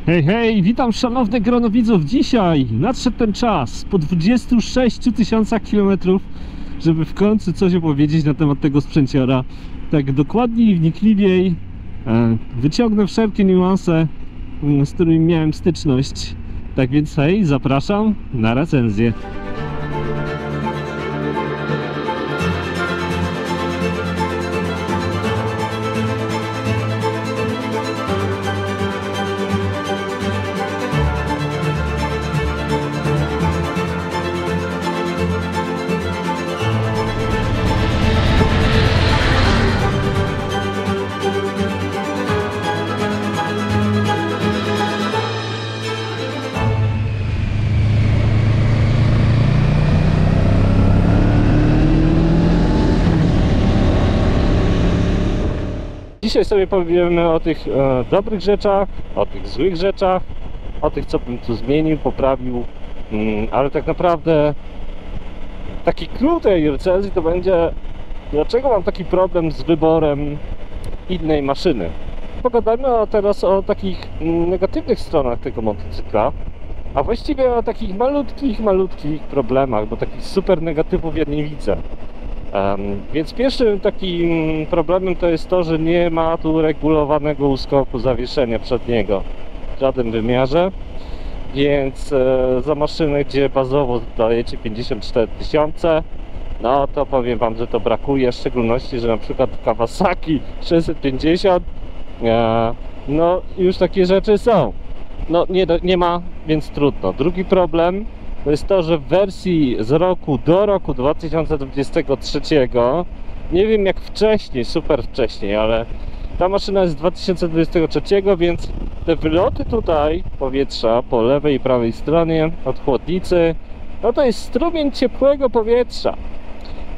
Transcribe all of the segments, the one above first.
Hej, hej, witam szanownych gronowidzów. Dzisiaj nadszedł ten czas po 26 000 kilometrów, żeby w końcu coś opowiedzieć na temat tego sprzęciora. Tak dokładniej i wnikliwiej wyciągnę wszelkie niuanse, z którymi miałem styczność. Tak więc hej, zapraszam na recenzję. Dzisiaj sobie powiemy o tych dobrych rzeczach, o tych złych rzeczach, o tych, co bym tu zmienił, poprawił, ale tak naprawdę taki klucz tej recenzji to będzie, dlaczego mam taki problem z wyborem innej maszyny. Pogadajmy teraz o takich negatywnych stronach tego motocykla, a właściwie o takich malutkich problemach, bo takich super negatywów ja nie widzę. Więc pierwszym takim problemem to jest to, że nie ma tu regulowanego uskoku zawieszenia przedniego w żadnym wymiarze, więc za maszynę, gdzie bazowo dajecie 54 000, no to powiem wam, że to brakuje, w szczególności, że na przykład Kawasaki 650, no już takie rzeczy są, no nie ma, więc trudno. Drugi problem to jest to, że w wersji z roku do roku 2023, nie wiem jak wcześniej, super wcześniej, ale ta maszyna jest z 2023, więc te wyloty tutaj powietrza po lewej i prawej stronie od chłodnicy, no to jest strumień ciepłego powietrza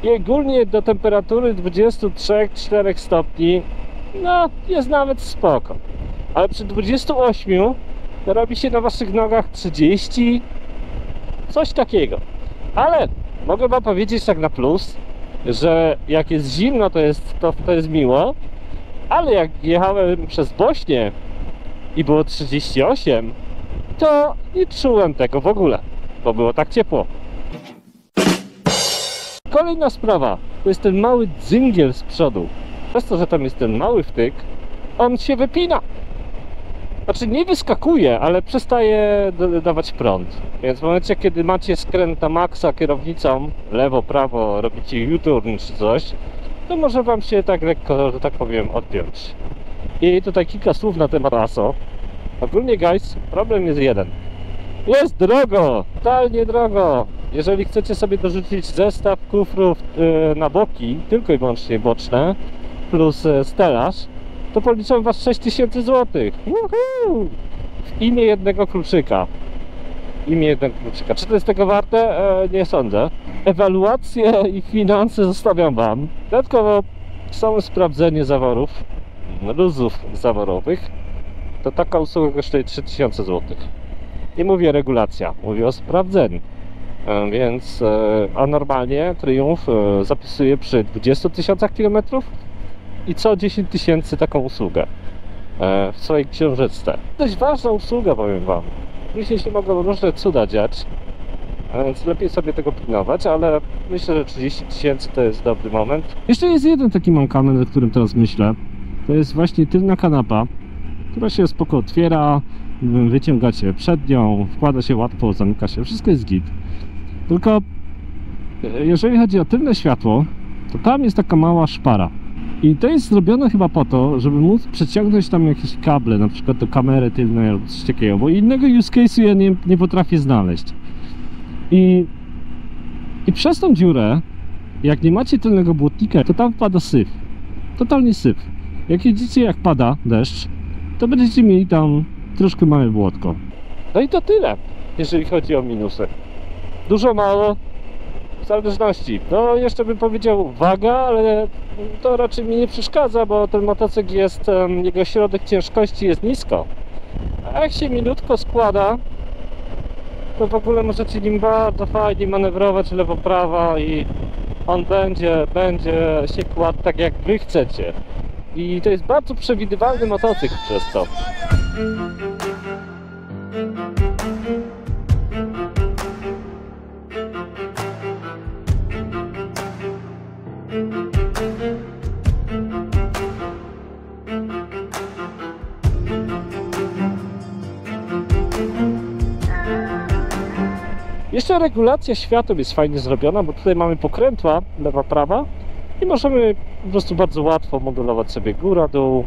i ogólnie do temperatury 23-4 stopni, no jest nawet spoko, ale przy 28 to robi się na waszych nogach 30, coś takiego. Ale mogę wam powiedzieć tak na plus, że jak jest zimno, to jest miło, ale jak jechałem przez Bośnię i było 38, to nie czułem tego w ogóle, bo było tak ciepło. Kolejna sprawa to jest ten mały dzyngiel z przodu. Przez to, że tam jest ten mały wtyk, on się wypina. Znaczy nie wyskakuje, ale przestaje dawać prąd. Więc w momencie, kiedy macie skręt na maksa kierownicą, lewo, prawo, robicie U-turn czy coś, to może wam się tak lekko, że tak powiem, odpiąć. I tutaj kilka słów na temat ASO. Ogólnie guys, problem jest jeden. Jest drogo! Totalnie drogo! Jeżeli chcecie sobie dorzucić zestaw kufrów na boki, tylko i wyłącznie boczne, plus stelaż, to policzą was 6000 zł. W imię jednego kluczyka. Czy to jest tego warte? Nie sądzę. Ewaluację i finanse zostawiam wam. Dodatkowo samo sprawdzenie zaworów, luzów zaworowych, to taka usługa kosztuje 3000 zł. Nie mówię regulacja, mówię o sprawdzeniu. Więc a normalnie Triumph zapisuje przy 20 000 km i co 10 000 taką usługę w swojej książeczce. Dość ważna usługa, powiem wam. Myślę, że mogą różne cuda dziać, więc lepiej sobie tego pilnować, ale myślę, że 30 000 to jest dobry moment. Jeszcze jest jeden taki mankament, nad którym teraz myślę. To jest właśnie tylna kanapa, która się spoko otwiera, wyciągacie przednią, wkłada się łatwo, zamyka się, wszystko jest git. Tylko jeżeli chodzi o tylne światło, to tam jest taka mała szpara. I to jest zrobione chyba po to, żeby móc przeciągnąć tam jakieś kable, na przykład do kamery tylnej albo coś takiego, bo innego use case'u ja nie potrafię znaleźć. I przez tą dziurę, jak nie macie tylnego błotnika, to tam wpada syf. Totalnie syf. Jak jedziecie, jak pada deszcz, to będziecie mieli tam troszkę małe błotko. No i to tyle, jeżeli chodzi o minusy. Dużo, mało, w zależności. No jeszcze bym powiedział waga, ale to raczej mi nie przeszkadza, bo ten motocykl jest, jego środek ciężkości jest nisko. A jak się milutko składa, to w ogóle możecie nim bardzo fajnie manewrować lewo-prawo i on będzie się kładł tak jak wy chcecie. I to jest bardzo przewidywalny motocykl przez to. Jeszcze regulacja świateł jest fajnie zrobiona, bo tutaj mamy pokrętła lewa, prawa i możemy po prostu bardzo łatwo modulować sobie góra, dół,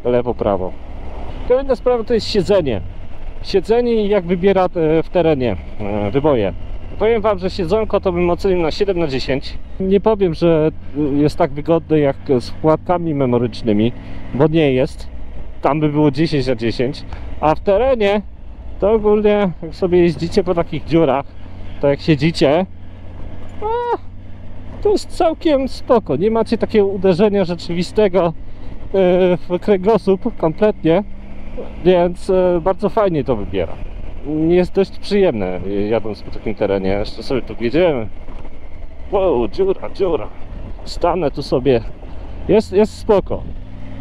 lewo, prawo. Kolejna sprawa to jest siedzenie. Siedzenie i jak wybiera w terenie wyboje. Powiem Wam, że siedzonko to bym ocenił na 7 na 10. Nie powiem, że jest tak wygodne jak z wkładkami memorycznymi, bo nie jest. Tam by było 10 na 10. A w terenie to ogólnie jak sobie jeździcie po takich dziurach, to jak siedzicie, to jest całkiem spoko. Nie macie takiego uderzenia rzeczywistego w kręgosłup kompletnie, więc bardzo fajnie to wybiera. Jest dość przyjemne jadąc po takim terenie. Jeszcze sobie tu jedziemy. Wow, dziura. Stanę tu sobie. Jest spoko.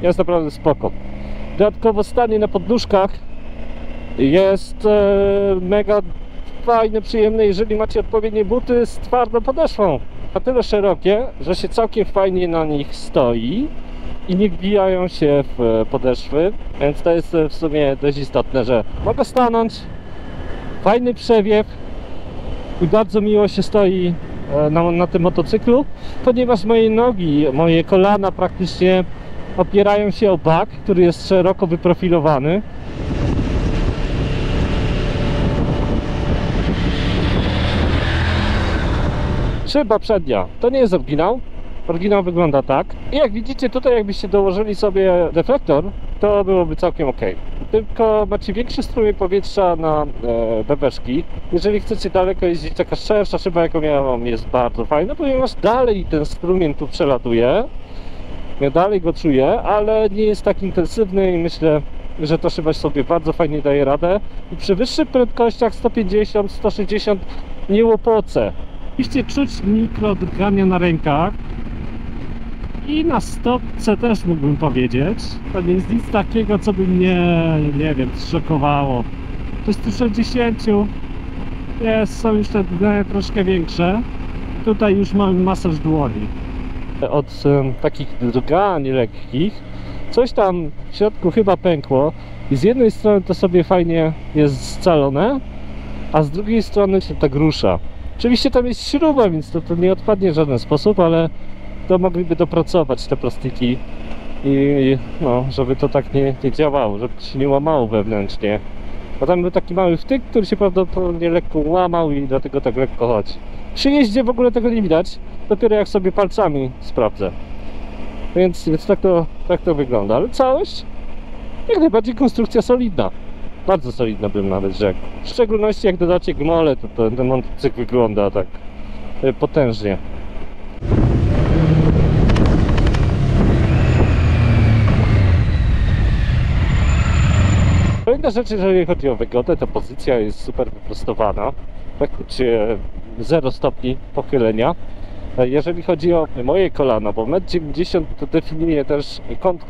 Jest naprawdę spoko. Dodatkowo stanie na podnóżkach jest mega fajne, przyjemne, jeżeli macie odpowiednie buty z twardą podeszwą. Na tyle szerokie, że się całkiem fajnie na nich stoi i nie wbijają się w podeszwy, więc to jest w sumie dość istotne, że mogę stanąć, fajny przewiew i bardzo miło się stoi na tym motocyklu, ponieważ moje nogi, moje kolana praktycznie opierają się o bak, który jest szeroko wyprofilowany. Szyba przednia, to nie jest oryginał. Oryginał wygląda tak. I jak widzicie tutaj, jakbyście dołożyli sobie deflektor, to byłoby całkiem ok. Tylko macie większy strumień powietrza na bebeszki. Jeżeli chcecie daleko jeździć, taka szersza szyba, jaką ja mam, jest bardzo fajna, ponieważ dalej ten strumień tu przelatuje. Ja dalej go czuję, ale nie jest tak intensywny i myślę, że ta szyba sobie bardzo fajnie daje radę. I przy wyższych prędkościach 150, 160 nie łopocę. Oczywiście czuć mikrodrgania na rękach i na stopce też mógłbym powiedzieć. To nie jest nic takiego, co by mnie, nie wiem, zszokowało. To jest 160, są już te drgania troszkę większe. Tutaj już mamy masaż dłoni. Od takich drgań lekkich coś tam w środku chyba pękło i z jednej strony to sobie fajnie jest scalone, a z drugiej strony się tak rusza. Oczywiście tam jest śruba, więc to nie odpadnie w żaden sposób, ale to mogliby dopracować te plastiki i no, żeby to tak nie działało, żeby się nie łamało wewnętrznie. Bo tam był taki mały wtyk, który się prawdopodobnie lekko łamał i dlatego tak lekko chodzi. Przy jeździe w ogóle tego nie widać, dopiero jak sobie palcami sprawdzę. Więc tak to wygląda, ale całość jak najbardziej konstrukcja solidna. Bardzo solidna bym nawet rzekł. W szczególności jak dodacie gmole, to ten motocykl wygląda tak potężnie. Kolejna rzecz, jeżeli chodzi o wygodę, to pozycja jest super wyprostowana. Praktycznie 0 stopni pochylenia. Jeżeli chodzi o moje kolano, bo 1,90 m to definiuje też kąt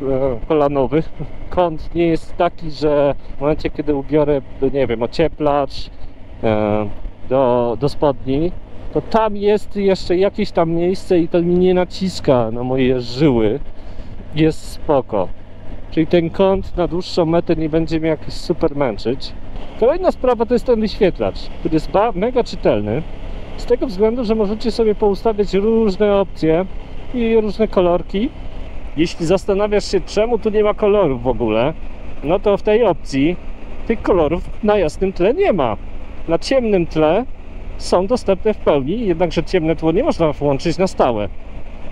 kolanowy. Kąt nie jest taki, że w momencie, kiedy ubiorę, nie wiem, ocieplacz do spodni, to tam jest jeszcze jakieś tam miejsce i to mi nie naciska na moje żyły. Jest spoko. Czyli ten kąt na dłuższą metę nie będzie mnie jakoś super męczyć. Kolejna sprawa to jest ten wyświetlacz, który jest mega czytelny. Z tego względu, że możecie sobie poustawiać różne opcje i różne kolorki. Jeśli zastanawiasz się, czemu tu nie ma kolorów w ogóle, no to w tej opcji tych kolorów na jasnym tle nie ma. Na ciemnym tle są dostępne w pełni, jednakże ciemne tło nie można włączyć na stałe.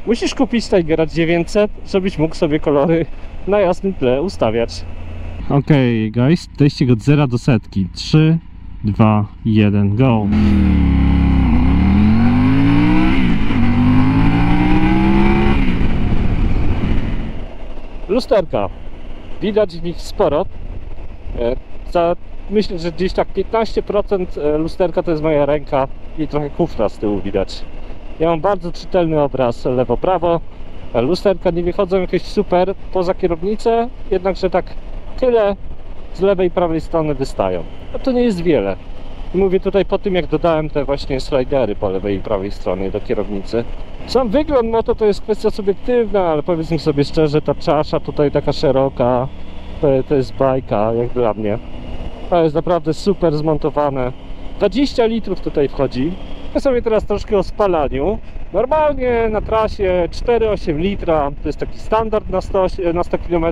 Musisz kupić Tigera 900, żebyś mógł sobie kolory na jasnym tle ustawiać. Ok, guys, dejście go od 0 do setki. 3, 2, 1, go! Lusterka. Widać w nich sporo. Myślę, że gdzieś tak 15% lusterka to jest moja ręka i trochę kufra z tyłu widać. Ja mam bardzo czytelny obraz lewo-prawo. Lusterka nie wychodzą jakieś super poza kierownicę, jednakże tak tyle z lewej i prawej strony wystają. A to nie jest wiele. I mówię tutaj po tym, jak dodałem te właśnie slidery po lewej i prawej stronie do kierownicy. Sam wygląd moto to jest kwestia subiektywna, ale powiedzmy sobie szczerze, ta czasza tutaj taka szeroka, to jest bajka jak dla mnie. To jest naprawdę super zmontowane. 20 litrów tutaj wchodzi. Ja sobie teraz troszkę o spalaniu. Normalnie na trasie 4,8 litra, to jest taki standard na 100 km.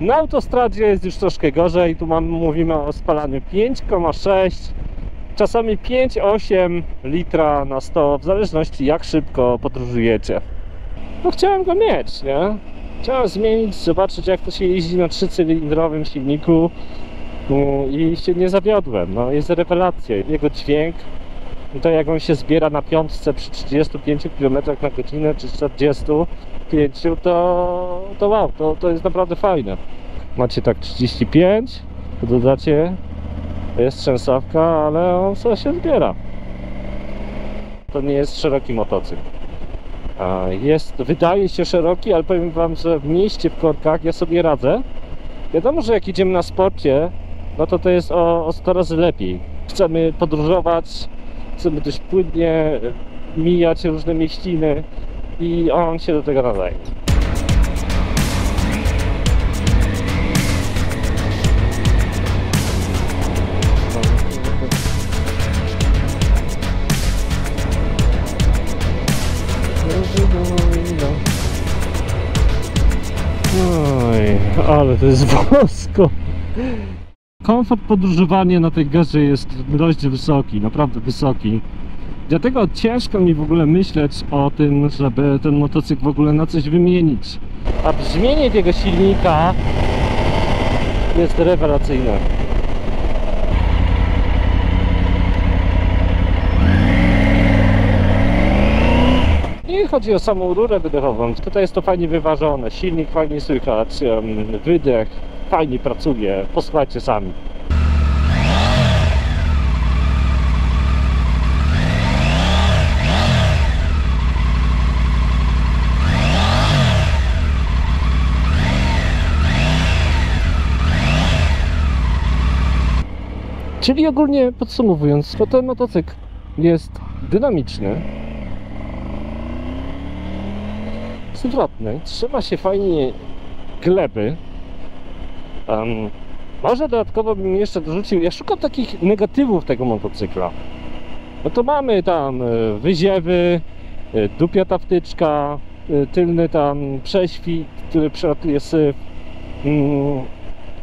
Na autostradzie jest już troszkę gorzej, tu mówimy o spalaniu 5,6, czasami 5,8 litra na 100, w zależności jak szybko podróżujecie. No chciałem go mieć, nie? Chciałem zmienić, zobaczyć jak to się jeździ na 3-cylindrowym silniku i się nie zawiodłem. No, jest rewelacja, jego dźwięk, to jak on się zbiera na piątce przy 35 km na godzinę czy 45, to wow, to jest naprawdę fajne. Macie tak 35, to dodacie, to jest trzęsawka, ale on sobie się zbiera. To nie jest szeroki motocykl. Wydaje się szeroki, ale powiem wam, że w mieście, w korkach ja sobie radzę. Wiadomo, że jak idziemy na sporcie, no to jest o 100 razy lepiej. Chcemy podróżować, chcemy dość płynnie mijać różne mieściny i on się do tego nadaje. Oj, ale to jest wąsko. Komfort podróżowania na tej garze jest dość wysoki, naprawdę wysoki. Dlatego ciężko mi w ogóle myśleć o tym, żeby ten motocykl w ogóle na coś wymienić. A brzmienie tego silnika jest rewelacyjne. Nie chodzi o samą rurę wydechową, tutaj jest to fajnie wyważone, silnik fajnie słychać, wydech fajnie pracuje, posłuchajcie sami. Czyli ogólnie podsumowując, to ten motocykl jest dynamiczny, zwrotny, trzyma się fajnie gleby. Może dodatkowo bym jeszcze dorzucił, ja szukam takich negatywów tego motocykla. No to mamy tam wyziewy, dupiata wtyczka, tylny tam prześwit, który przelatuje syf.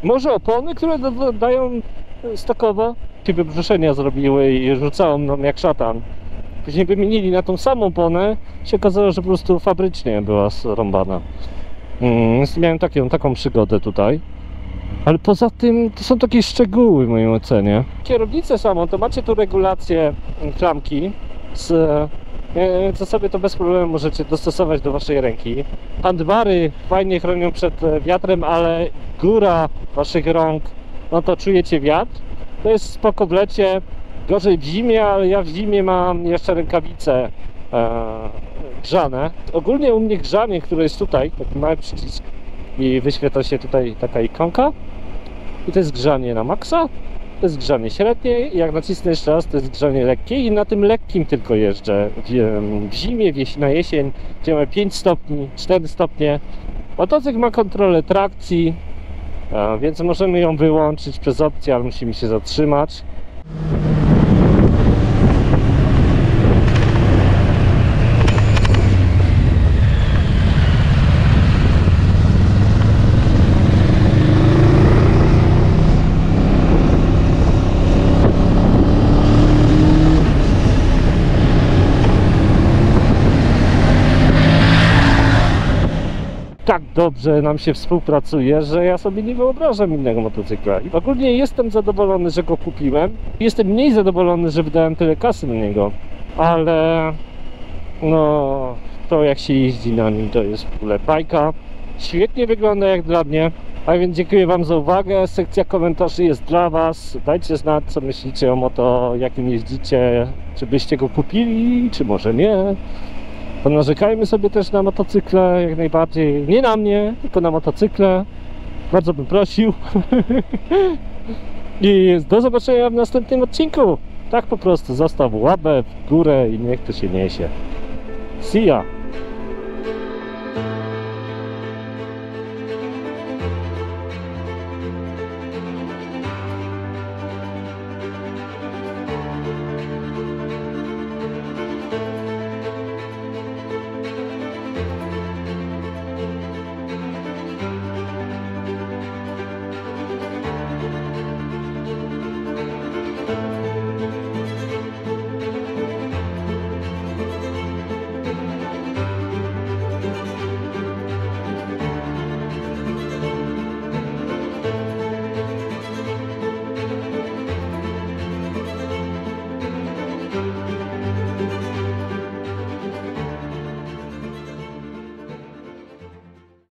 Może opony, które dają stokowo, się wybrzuszenia zrobiły i rzucają nam jak szatan. Później wymienili na tą samą oponę, się okazało, że po prostu fabrycznie była zrąbana. Więc miałem taką przygodę tutaj. Ale poza tym to są takie szczegóły w mojej ocenie. Kierownicę samą, to macie tu regulację klamki, co sobie to bez problemu możecie dostosować do waszej ręki. Handbary fajnie chronią przed wiatrem, ale góra waszych rąk, no to czujecie wiatr. To jest spoko w lecie, gorzej w zimie, ale ja w zimie mam jeszcze rękawice grzane. Ogólnie u mnie grzanie, które jest tutaj, taki mały przycisk i wyświetla się tutaj taka ikonka. I to jest grzanie na maksa, to jest grzanie średnie i jak nacisnę jeszcze raz, to jest grzanie lekkie i na tym lekkim tylko jeżdżę w zimie, na jesień, gdzie mamy 5 stopni, 4 stopnie. Motocykl ma kontrolę trakcji, więc możemy ją wyłączyć przez opcję, ale musimy się zatrzymać. Tak dobrze nam się współpracuje, że ja sobie nie wyobrażam innego motocykla. I ogólnie jestem zadowolony, że go kupiłem. Jestem mniej zadowolony, że wydałem tyle kasy na niego. Ale no to jak się jeździ na nim, to jest w ogóle bajka. Świetnie wygląda jak dla mnie. A więc dziękuję wam za uwagę. Sekcja komentarzy jest dla was. Dajcie znać, co myślicie o moto, jakim jeździcie. Czy byście go kupili, czy może nie. Ponarzekajmy sobie też na motocykle, jak najbardziej. Nie na mnie, tylko na motocykle. Bardzo bym prosił. I do zobaczenia w następnym odcinku. Tak po prostu, zostaw łapę w górę i niech to się niesie. See ya!